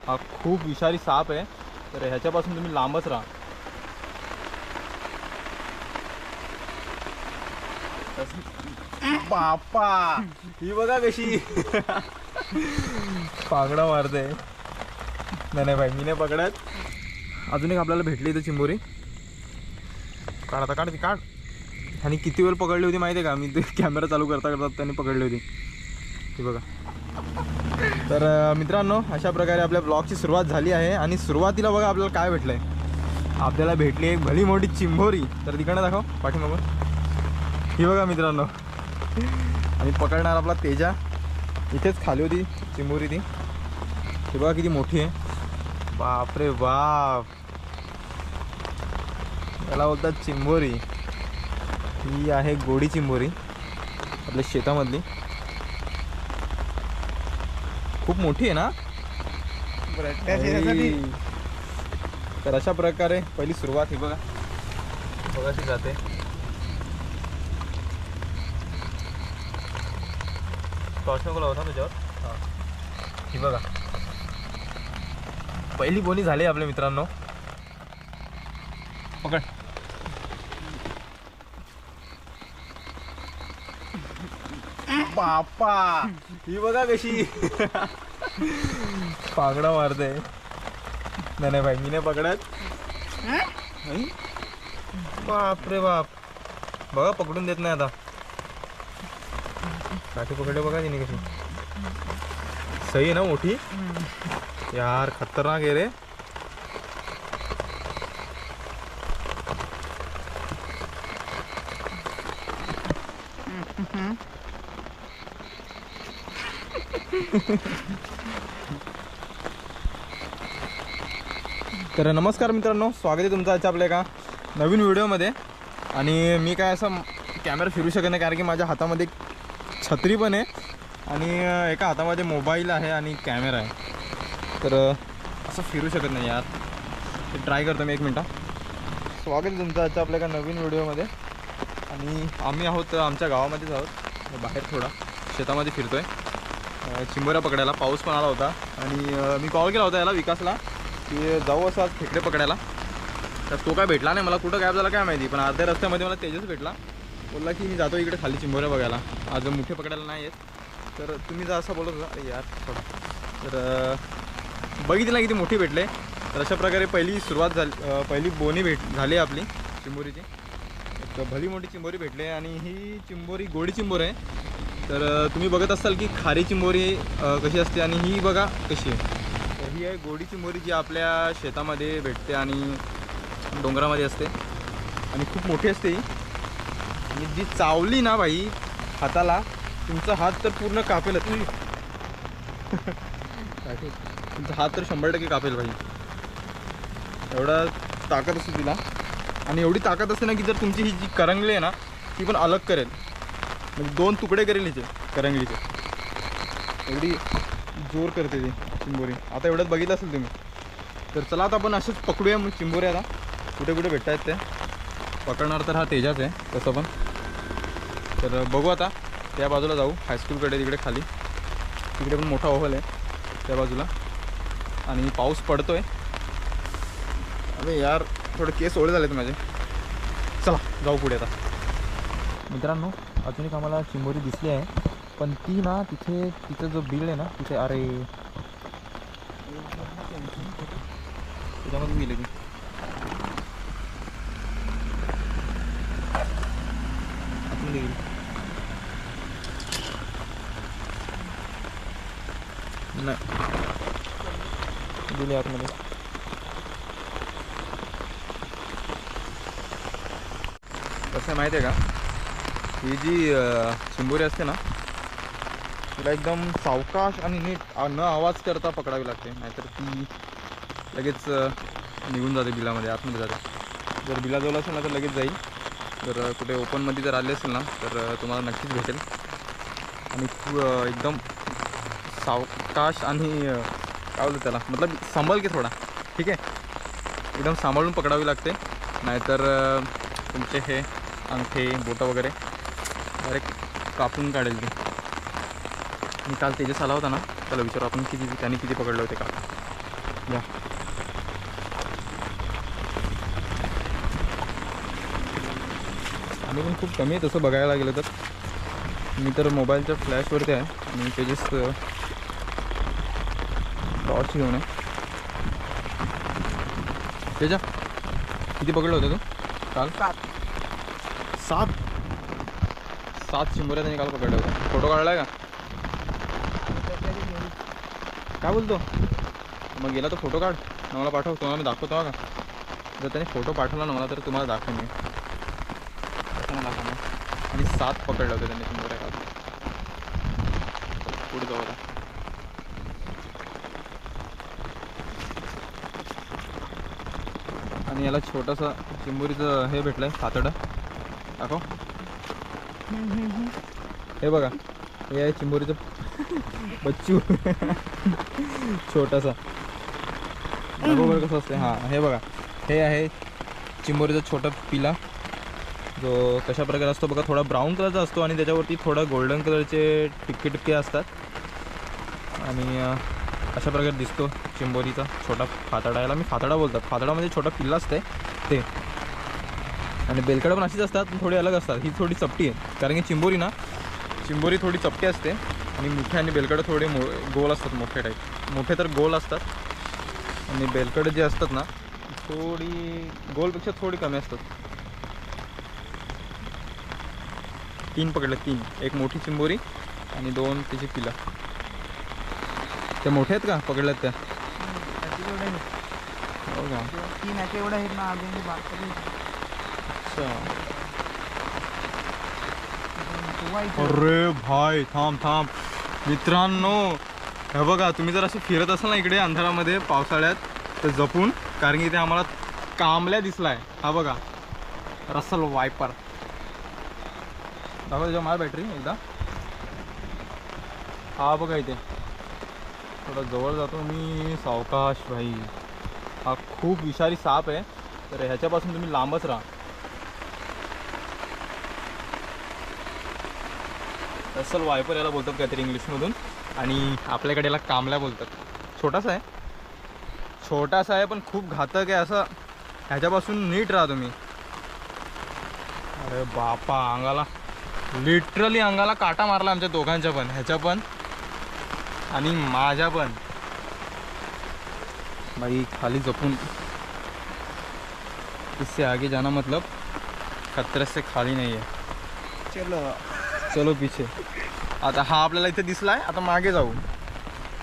हा खूप विषारी साप आहे, तर ह्याच्यापासून तुम्ही लांबच राहा. बापा ही बघा कशी पागडा मारते. नाही नाही भाई, मी नाही पकडत. अजून एक आपल्याला भेटली इथं चिंबोरी. काढ आता, काढ ती, काढ. आणि किती वेळ पकडली होती माहिती आहे का? मी ते कॅमेरा चालू करता करता त्यांनी पकडली होती ती बघा. तर मित्रांनो, अशा प्रकारे आपल्या ब्लॉगची सुरुवात झाली आहे. आणि सुरुवातीला बघा आपल्याला काय भेटलं आहे. आपल्याला भेटली एक भली मोठी चिंबोरी. तर तिकडनं दाखव पाठीमागून. ही बघा मित्रांनो, आणि पकडणार आपला तेजा. इथेच खाली होती चिंबोरी ती. ही बघा किती मोठी आहे. बापरे बाप, याला बोलतात चिंबोरी. ही आहे गोडी चिंबोरी, आपल्या शेतामधली. खूप मोठी आहे ना. तर अशा प्रकारे पहिली सुरुवात ही बघा, बघाशी जाते. टॉर्चला होता तुझ्यावर. हां, ही बघा पहिली बोनी झाली आपल्या मित्रांनो. पकड. बापा ही बघा कशी पागडा मारते. नाही नाही भाई, मी नाही पकडत. बाप रे बाप, बघा पकडून देत नाही आता. काठी पकडले बघा तिने कशी. सही आहे ना मोठी यार, खतरनाक आहे रे. तर नमस्कार मित्रांनो, स्वागत आहे तुमचं आजच्या आपल्या एका नवीन व्हिडिओमध्ये. आणि मी काय असं कॅमेरा फिरू शकत नाही, कारण की माझ्या हातामध्ये छत्री पण आहे आणि एका हातामध्ये मोबाईल आहे आणि कॅमेरा आहे. तर असं फिरू शकत नाही यार. ते ट्राय करतो मी, एक मिनटं. स्वागत आहे तुमचं आजच्या आपल्या एका नवीन व्हिडिओमध्ये. आणि आम्ही आहोत आमच्या गावामध्येच आहोत, बाहेर थोडा शेतामध्ये फिरतो आहे चिंबोऱ्या पकडायला. पाऊस पण आला होता आणि मी कॉल केला होता याला, विकासला, की जाऊ असं आज खेकडे पकडायला. तर तो काय भेटला नाही मला, कुठं गायब झाला काय माहिती. पण अर्ध्या रस्त्यामध्ये मला तेजस भेटला. बोलला की मी जातो इकडे खाली चिंबोऱ्या बघायला, आज मोठे पकडायला नाही आहेत, तर तुम्ही जा असं बोलत होता. अरे यार थोडा. तर बघितलं ना किती मोठी भेटले. तर अशा प्रकारे पहिली सुरुवात झाली, पहिली बोनी झाली आपली चिंबोरीची. एक भली मोठी चिंबोरी भेटले. आणि ही चिंबोरी गोडी चिंबोरी आहे. तर तुम्ही बघत असाल की खारी चिंबोरी कशी असते आणि ही बघा कशी आहे. तर ही आहे गोडी चिंबोरी, जी आपल्या शेतामध्ये भेटते आणि डोंगरामध्ये असते आणि खूप मोठी असते ही. आणि जी चावली ना भाई हाताला, तुमचा हात तर पूर्ण कापेलच. तुमचा हात तर 100% कापेल भाई. एवढा ताकद असते तिला. आणि एवढी ताकद असते ना की जर तुमची ही जी करंगली आहे ना, ती पण अलग करेल, म्हणजे 2 तुकडे करेल हिचे करंगलीचे. एवढी जोर करते ती चिंबोरी. आता एवढ्यात बघितलं असेल तुम्ही. तर चला आता आपण असेच पकडूया मग चिंबोरी. आता कुठे कुठे भेटत आहेत ते पकडणार तर हा तेजाच आहे तसं पण. तर बघू आता, त्या बाजूला जाऊ हायस्कूलकडे, तिकडे खाली तिकडे पण मोठा ओहल आहे त्या बाजूला. आणि पाऊस पडतो आहे. अरे यार थोडे केस ओले झालेत माझे. चला जाऊ पुढे आता. मित्रांनो, अजून एक आम्हाला चिंबोरी दिसली आहे, पण ती ना तिथे, तिचं जो बिल आहे ना तिथे, अरे त्याच्यामध्ये गेले ती. आतमध्ये गेली. नाही गेली आतमध्ये. कसं आहे माहिती आहे का, ही जी चिंबोरी असते ना, तिला एकदम सावकाश आणि नीट न आवाज करता पकडावी लागते, नाहीतर ती लगेच निघून जाते बिलामध्ये, आतमध्ये जाते. जर बिलाजवळ असेल ना तर लगेच जाईल. जर कुठे ओपनमध्ये जर आले असेल ना तर तुम्हाला नक्कीच भेटेल. आणि एकदम सावकाश आणि काय बोलतो त्याला, मतलब सांभाळ की थोडा, ठीक आहे, एकदम सांभाळून पकडावी लागते, नाहीतर तुमचे हे अंगठे बोटं वगैरे डायरेक्ट कापून काढेल ती. मी काल तेजस आला होता ना, त्याला विचारू आपण त्याने किती पकडले होते का. या आणि पण खूप कमी आहे तसं बघायला गेलं तर. मी तर मोबाईलच्या फ्लॅशवरती आहे आणि पेजेस टॉर्च घेऊन आहे. त्याच्या किती पकडलं होतं तू काल? 7 चिंबोऱ्या त्यांनी काल पकडलं होतं. फोटो काढलाय का? काय बोलतो? मग गेला तो फोटो काढ ना मला पाठव, तुम्हाला मी दाखवतो का. जर त्याने फोटो पाठवला ना मला तर तुम्हाला दाखवेन मी दाखवणार. आणि 7 पकडलं होतं त्यांनी चिंबोऱ्या काल. पुढे जाऊ आता. आणि याला छोटासा चिंबोरीचं हे भेटलंय कातडं. दाखव. हे बघा, हे आहे चिंबोरीचं बच्चू. छोटासा बरोबर कसं असते. हां हे बघा, हे आहे चिंबोरीचा छोटा पिला जो कशा प्रकारे असतो बघा. थोडा ब्राऊन कलरचा असतो आणि त्याच्यावरती थोडा गोल्डन कलरचे टिपके टिपके असतात आणि अशा प्रकारे दिसतो चिंबोरीचा छोटा फातडा. याला मी फातडा बोलतात. फातडा म्हणजे छोटा पिल्ला असते ते. आणि बेलकडं पण अशीच असतात पण थोडी अलग असतात. ही थोडी चपटी आहे कारण की चिंबोरी थोडी चपटी असते आणि मोठे आणि बेलकडं थोडे गोल असतात. मोठे टाईप, मोठे तर गोल असतात आणि बेलकडं जे असतात ना थोडी गोलपेक्षा थोडी कमी असतात. 3 पकडले, 3. एक मोठी चिंबोरी आणि 2 त्याची पिला. त्या मोठ्या आहेत का पकडल्यात त्या? हो का? 3 आहे एवढं आहेत ना अजून. अच्छा. अरे भाई थांब मित्रांनो, हे बघा तुम्ही जर असे फिरत असाल ना इकडे अंधारामध्ये पावसाळ्यात तर जपून, कारण की इथे आम्हाला कांबल्या दिसलाय. हा बघा रसल वायपर. दाखवा त्याच्या माझ्या बॅटरी एकदा. हा बघा इथे थोडा जवळ जातो मी. सावकाश भाई, हा खूप विषारी साप आहे तर ह्याच्यापासून तुम्ही लांबच राहा. रसल वायपर याला बोलतात काहीतरी इंग्लिशमधून आणि आपल्याकडे याला कांबल्या बोलतात. छोटासा आहे पण खूप घातक आहे. असं ह्याच्यापासून नीट राहा तुम्ही. अरे बापा, अंगाला लिटरली अंगाला काटा मारला आमच्या दोघांच्या पण, ह्याच्या पण आणि माझ्या पण. भाई खाली जपून, इससे आगे जाना मतलब खतरे से खाली नाही आहे. चलो पीछे. आता हा आपल्याला इथे दिसलाय, आता मागे जाऊ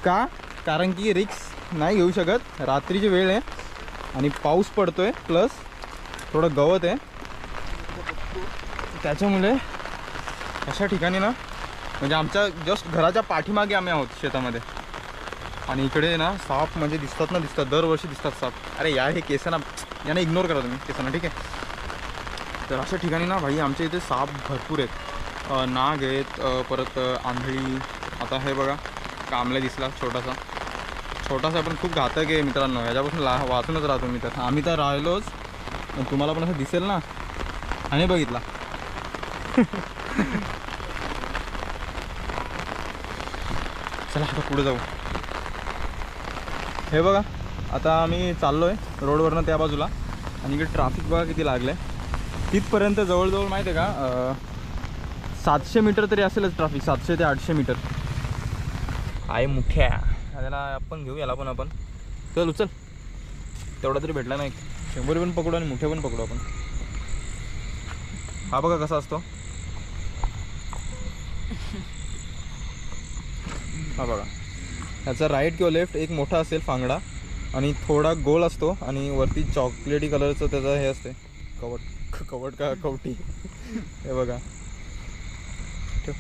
का, कारण की रिक्स नाही घेऊ शकत. रात्रीची वेळ आहे आणि पाऊस पडतोय प्लस थोडं गवत आहे, त्याच्यामुळे अशा ठिकाणी ना, म्हणजे आमच्या जस्ट घराच्या पाठीमागे आम्ही आहोत शेतामध्ये आणि इकडे ना साप म्हणजे दिसतात दरवर्षी दिसतात साप. अरे यार हे केस ना, यांना इग्नोर करा तुम्ही केसांना, ठीक आहे. तर अशा ठिकाणी ना भाई आमच्या इथे साप भरपूर आहेत. नाग आहेत, परत आंधळी. आता हे बघा कांबल्या दिसला छोटासा पण खूप घातक आहे मित्रांनो. ह्याच्यापासून वाचूनच राहतो मी. तर आम्ही तर राहिलोच, पण तुम्हाला पण असं दिसेल ना. आणि बघितला चला आता पुढे जाऊ. हे बघा आता आम्ही चाललो आहे रोडवरनं त्या बाजूला आणि इकडे ट्रॅफिक बघा किती लागलं आहे. तिथपर्यंत जवळजवळ माहिती आहे का 700 मीटर तरी असेलच ट्रॅफिक. 700 ते 800 मीटर आहे. मुख्या त्याला आपण घेऊ, याला पण आपण. चल उचल, तेवढा तरी भेटला नाही. 100 पण पकडू आणि मुठे पण पकडू आपण. हा बघा कसा असतो. हा बघा, ह्याचा राईट किंवा लेफ्ट एक मोठा असेल फांगडा आणि थोडा गोल असतो आणि वरती चॉकलेटी कलरचं त्याचं हे असते कवट का कवटी. हे बघा ठेव.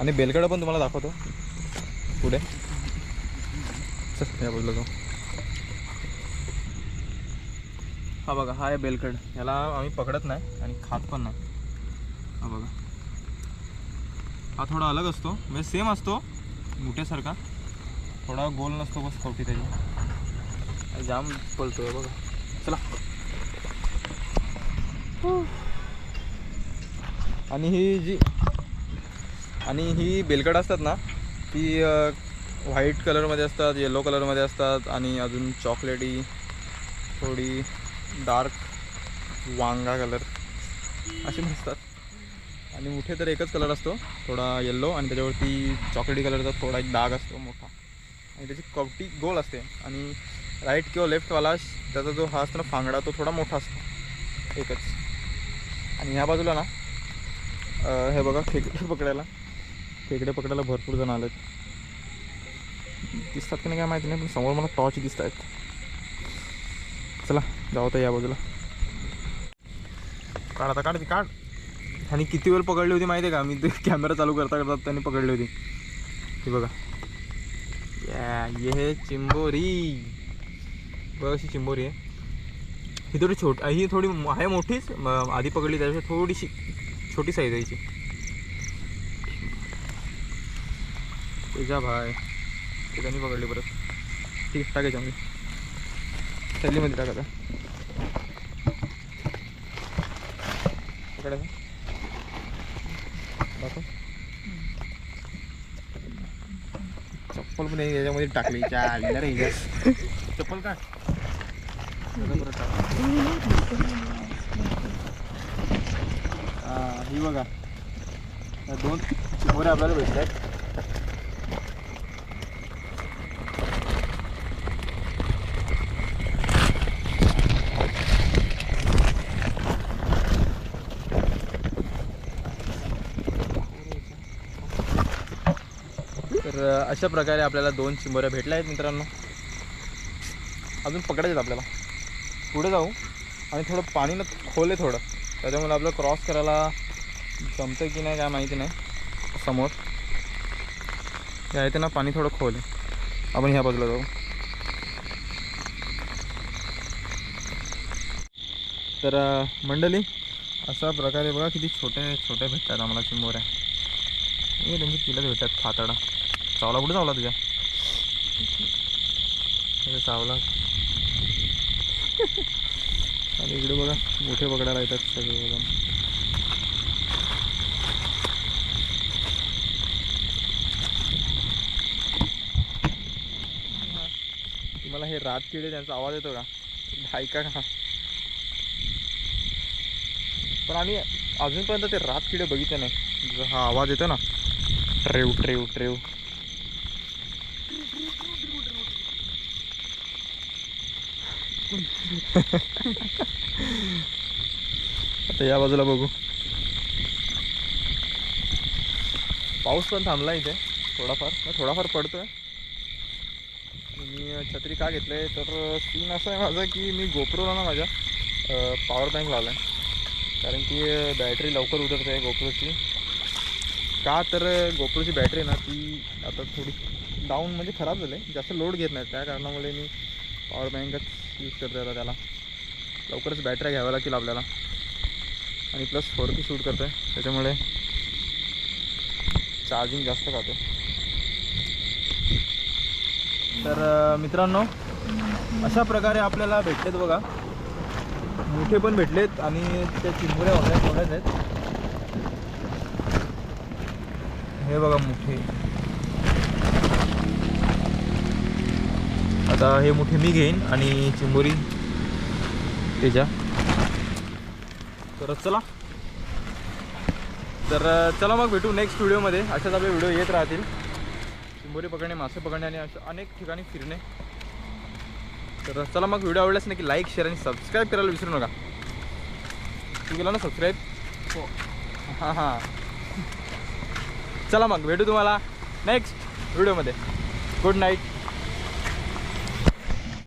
आणि बेलकडं पण तुम्हाला दाखवतो पुढे. चल या बाजूला जाऊ. हा बघा, हा आहे बेलकड. ह्याला आम्ही पकडत नाही आणि खात पण नाही. हा बघा, हा थोडा अलग असतो, म्हणजे सेम असतो मोठ्यासारखा, थोडा गोल नसतो बस कवटी त्याची. जाम पळतोय बघा. चला. आणि ही बेलकड असतात ना ती व्हाईट कलरमध्ये असतात, येलो कलरमध्ये असतात आणि अजून चॉकलेटी, थोडी डार्क वांगा कलर असे पण असतात. आणि मुठे तर एकच कलर असतो, थोडा येल्लो आणि त्याच्यावरती चॉकलेटी कलरचा थोडा एक डाग असतो मोठा आणि त्याची कवटी गोल असते. आणि राईट किंवा लेफ्टवाला त्याचा जो हा असतो ना फांगडा, तो थोडा मोठा असतो एकच. आणि ह्या बाजूला ना हे बघा खेकडे पकडायला भरपूर जण आलेत. दिसतात की नाही काय माहिती नाही, पण समोर मला टॉर्च दिसत आहेत. चला जाऊ तर या बाजूला. काढ. आणि किती वेळ पकडली होती माहिती आहे का? मी ते कॅमेरा चालू करता त्यांनी पकडली होती. ती बघा, ये चिंबोरी बघ, अशी चिंबोरी आहे. ही थोडी ही थोडी आहे मोठीच, आधी पकडली त्याच्यापेक्षा थोडीशी छोटी साईज आहे हिची. तुझ्या भाई ते त्यांनी पकडली परत. ठीक आहे, टाकायच्या म्हणजे थैलीमध्ये टाकायचा. पकडायचं दाखव. चप्पल पण याच्यामध्ये टाकली. रे चप्पल काय ही बघा, दोन चिंबोरे आपल्याला भेटतात. तर अशा प्रकारे आपल्याला 2 चिंबोऱ्या भेटल्या आहेत मित्रांनो. अजून पकडायचं आपल्याला. पुढे जाऊ आणि थोडं पाणी ना खोल आहे थोडं, त्याच्यामुळे आपल्याला क्रॉस करायला जमतं की नाही काय माहिती नाही. समोर आहे ना पाणी थोडं खोल आहे. आपण ह्या बाजूला जाऊ. तर मंडळी अशा प्रकारे बघा किती छोटे छोटे भेटतात आम्हाला चिंबोऱ्या. हे त्यांची पिलंच भेटतात. फातडा चावला कुठे चावला तुझ्या? चावला. आणि इकडे बघा मोठे पकडायला येतात सगळे बघा. तुम्हाला हे रातकिडे त्यांचा आवाज येतो का? ऐका का? पण आम्ही अजूनपर्यंत ते रातकिडे बघितले नाही. जो हा आवाज येतो ना, ट्रेव ट्रेव ट्रेव, आता या बाजूला बघू. पाऊस पण थांबला इथे थोडाफार पडतोय. मी छत्री का घेतलंय तर सीन असं आहे माझा की मी गोप्रोला ना माझ्या पॉवर बँक लावला आहे, कारण की बॅटरी लवकर उतरते आहे गोप्रोची. का तर गोप्रोची बॅटरी ना ती आता थोडी डाऊन म्हणजे खराब झाली आहे, जास्त लोड घेत नाही. त्या कारणामुळे मी पॉवर बँकच यूज करतो आता. त्याला लवकरच बॅटऱ्या घ्याव्या लागतील आपल्याला. आणि प्लस 4K शूट करतो आहे, त्याच्यामुळे चार्जिंग जास्त खातो. तर मित्रांनो अशा प्रकारे आपल्याला भेटलेत बघा. मोठे पण भेटलेत आणि त्या चिंबोऱ्या थोड्याच आहेत. हे बघा मोठे. आता हे मोठे मी घेईन आणि चिंबोरी त्याच्या. तर चला मग भेटू नेक्स्ट व्हिडिओमध्ये. अशाच आपले व्हिडिओ येत राहतील. चिंबोरी पकडणे, मासे पकडणे आणि अशा अनेक ठिकाणी फिरणे. तर चला मग, व्हिडिओ आवडल्यास नक्की लाईक, शेअर आणि सबस्क्राईब करायला विसरू नका. तू केला ना सबस्क्राईब? हो. हां. चला मग भेटू तुम्हाला नेक्स्ट व्हिडिओमध्ये. Good night.